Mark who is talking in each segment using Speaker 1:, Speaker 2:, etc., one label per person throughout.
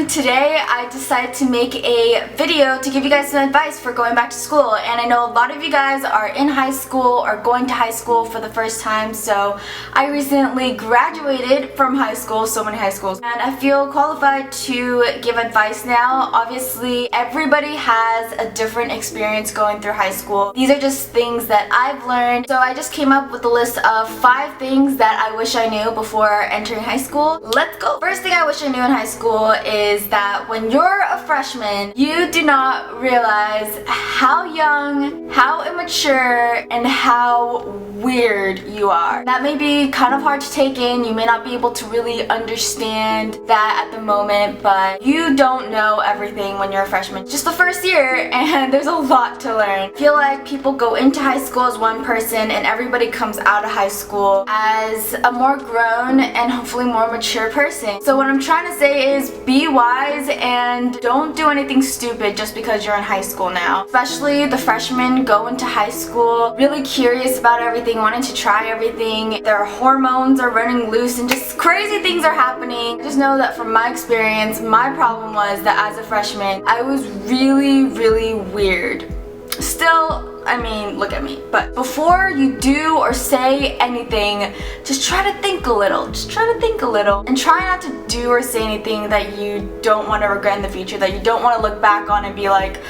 Speaker 1: Today I decided to make a video to give you guys some advice for going back to school, and I know a lot of you guys are in high school or going to high school for the first time. So I recently graduated from high school, so many high schools, and I feel qualified to give advice now. Obviously everybody has a different experience going through high school. These are just things that I've learned, so I just came up with a list of 5 things that I wish I knew before entering high school. Let's go! First thing I wish I knew in high school is that when you're a freshman, you do not realize how young, how immature, and how weird you are. That may be kind of hard to take in. You may not be able to really understand that at the moment, but you don't know everything when you're a freshman. Just the first year, and there's a lot to learn. I feel like people go into high school as one person, and everybody comes out of high school as a more grown and hopefully more mature person. So what I'm trying to say is be wise and don't do anything stupid just because you're in high school now. Especially the freshmen go into high school really curious about everything, wanting to try everything. Their hormones are running loose and just crazy things are happening. Just know that from my experience, my problem was that as a freshman, I was really weird. Still, I mean, look at me. But before you do or say anything, just try to think a little. Just try to think a little. And try not to do or say anything that you don't want to regret in the future, that you don't want to look back on and be like,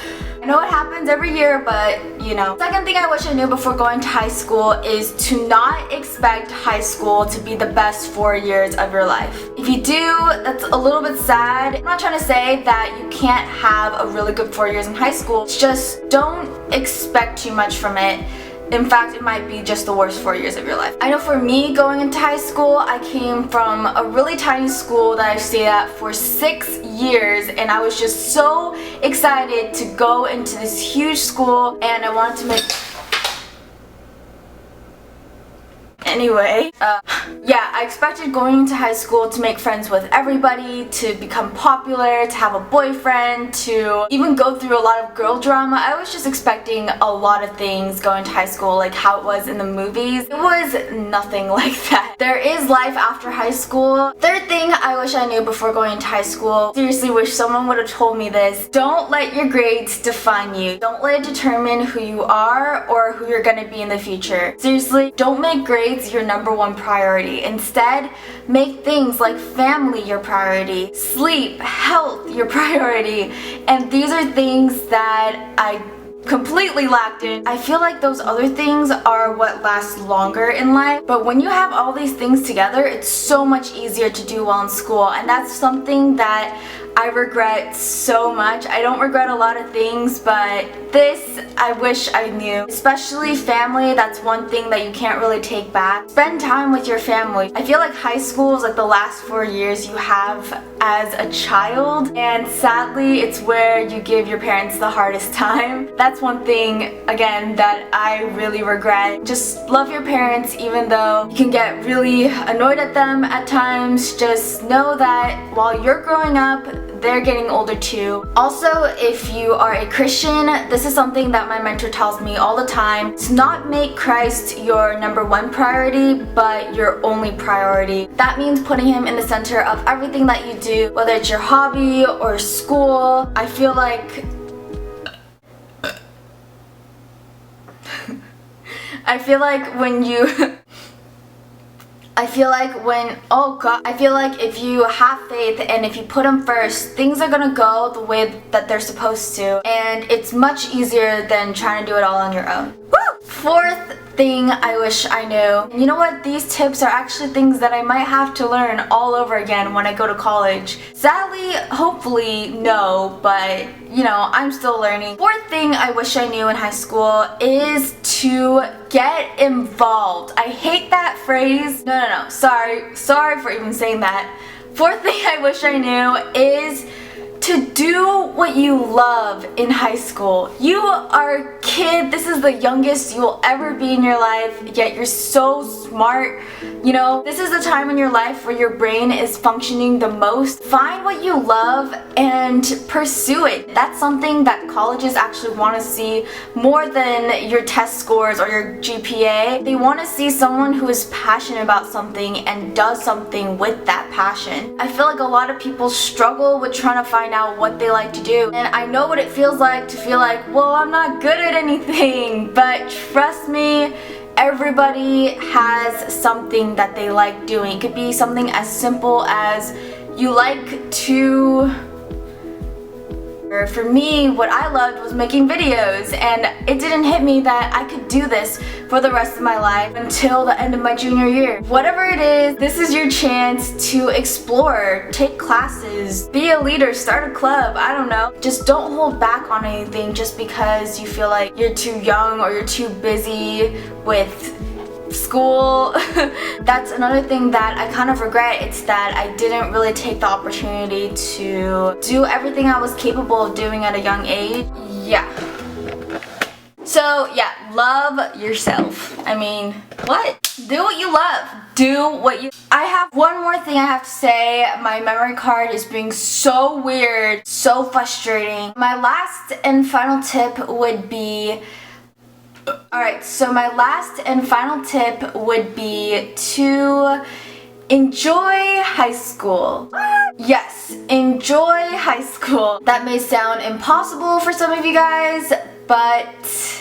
Speaker 1: I know it happens every year, but you know. Second thing I wish I knew before going to high school is to not expect high school to be the best 4 years of your life. If you do, that's a little bit sad. I'm not trying to say that you can't have a really good 4 years in high school. It's just don't expect too much from it. In fact, it might be just the worst 4 years of your life. I know for me, going into high school, I came from a really tiny school that I stayed at for 6 years, and I was just so excited to go into this huge school, and I wanted to make... Anyway, yeah, I expected going into high school to make friends with everybody, to become popular, to have a boyfriend, to even go through a lot of girl drama. I was just expecting a lot of things going to high school, like how it was in the movies. It was nothing like that. There is life after high school. Third thing I wish I knew before going into high school, seriously wish someone would have told me this. Don't let your grades define you. Don't let it determine who you are or who you're gonna be in the future. Seriously, don't make grades your #1 priority. Instead, make things like family your priority, sleep, health your priority, and these are things that I completely lacked in. I feel like those other things are what lasts longer in life, but when you have all these things together, it's so much easier to do well in school, and that's something that I regret so much. I don't regret a lot of things, but this I wish I knew. Especially family, that's one thing that you can't really take back. Spend time with your family. I feel like high school is like the last 4 years you have as a child, and sadly it's where you give your parents the hardest time. That's one thing, again, that I really regret. Just love your parents even though you can get really annoyed at them at times. Just know that while you're growing up, they're getting older too. Also, if you are a Christian, this is something that my mentor tells me all the time. To not make Christ your #1 priority, but your only priority. That means putting him in the center of everything that you do, whether it's your hobby or school. I feel like I feel like if you have faith and if you put them first, things are gonna go the way that they're supposed to, and it's much easier than trying to do it all on your own. Woo! Fourth thing I wish I knew. And you know what? These tips are actually things that I might have to learn all over again when I go to college. Sadly, hopefully, no, but you know, I'm still learning. Fourth thing I wish I knew in high school is to get involved. I hate that phrase. No. Sorry for even saying that. Fourth thing I wish I knew is to do what you love in high school. You are a kid. This is the youngest you will ever be in your life, yet you're so smart. You know, this is the time in your life where your brain is functioning the most. Find what you love and pursue it. That's something that colleges actually want to see more than your test scores or your GPA. They want to see someone who is passionate about something and does something with that passion. I feel like a lot of people struggle with trying to find out what they like to do. And I know what it feels like to feel like, well, I'm not good at anything. But trust me, everybody has something that they like doing. It could be something as simple as you like to... For me, what I loved was making videos, and it didn't hit me that I could do this for the rest of my life until the end of my junior year. Whatever it is, this is your chance to explore, take classes, be a leader, start a club, I don't know. Just don't hold back on anything just because you feel like you're too young or you're too busy with school. That's another thing that I kind of regret. It's that I didn't really take the opportunity to do everything I was capable of doing at a young age. Yeah. So yeah, love yourself. I mean, what? Do what you love. Do what you... I have one more thing I have to say. My memory card is being so weird, so frustrating. My last and final tip would be... Alright, so my last and final tip would be to enjoy high school. Yes, enjoy high school. That may sound impossible for some of you guys, but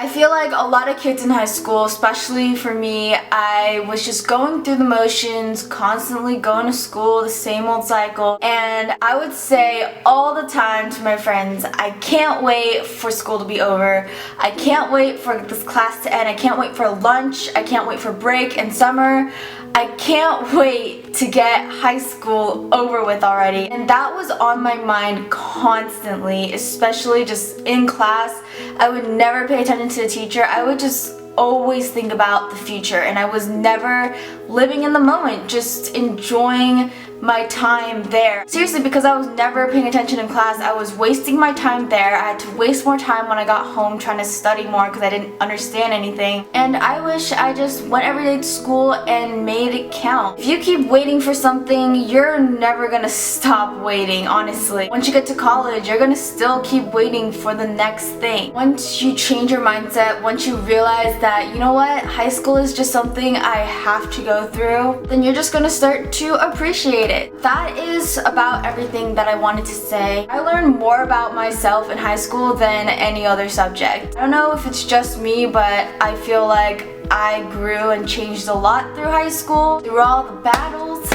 Speaker 1: I feel like a lot of kids in high school, especially for me, I was just going through the motions, constantly going to school, the same old cycle, and I would say all the time to my friends, I can't wait for school to be over, I can't wait for this class to end, I can't wait for lunch, I can't wait for break and summer, I can't wait to get high school over with already. And that was on my mind constantly, especially just in class. I would never pay attention to the teacher. I would just always think about the future, and I was never living in the moment, just enjoying my time there. Seriously, because I was never paying attention in class, I was wasting my time there. I had to waste more time when I got home trying to study more because I didn't understand anything. And I wish I just went every day to school and made it count. If you keep waiting for something, you're never gonna stop waiting, honestly. Once you get to college, you're gonna still keep waiting for the next thing. Once you change your mindset, once you realize that, you know what, high school is just something I have to go through, then you're just gonna start to appreciate it. That is about everything that I wanted to say. I learned more about myself in high school than any other subject. I don't know if it's just me, but I feel like I grew and changed a lot through high school, through all the battles.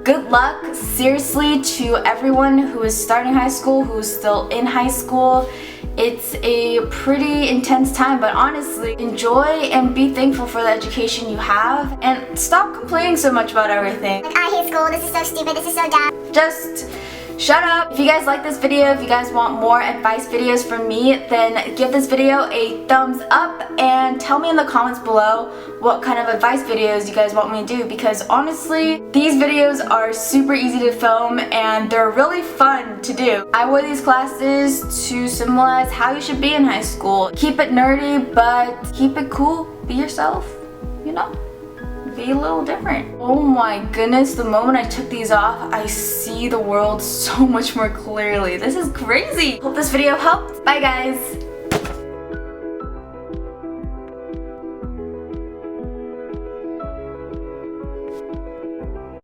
Speaker 1: Good luck, seriously, to everyone who is starting high school, who is still in high school. It's a pretty intense time, but honestly, enjoy and be thankful for the education you have, and stop complaining so much about everything.
Speaker 2: Like, I hate school, this is so stupid, this is so dumb.
Speaker 1: Just shut up. If you guys like this video, if you guys want more advice videos from me, then give this video a thumbs up and tell me in the comments below what kind of advice videos you guys want me to do, because honestly, these videos are super easy to film and they're really fun to do. I wore these classes to symbolize how you should be in high school. Keep it nerdy, but keep it cool. Be yourself, you know? Be a little different. Oh my goodness, the moment I took these off, I see the world so much more clearly. This is crazy. Hope this video helped. Bye guys.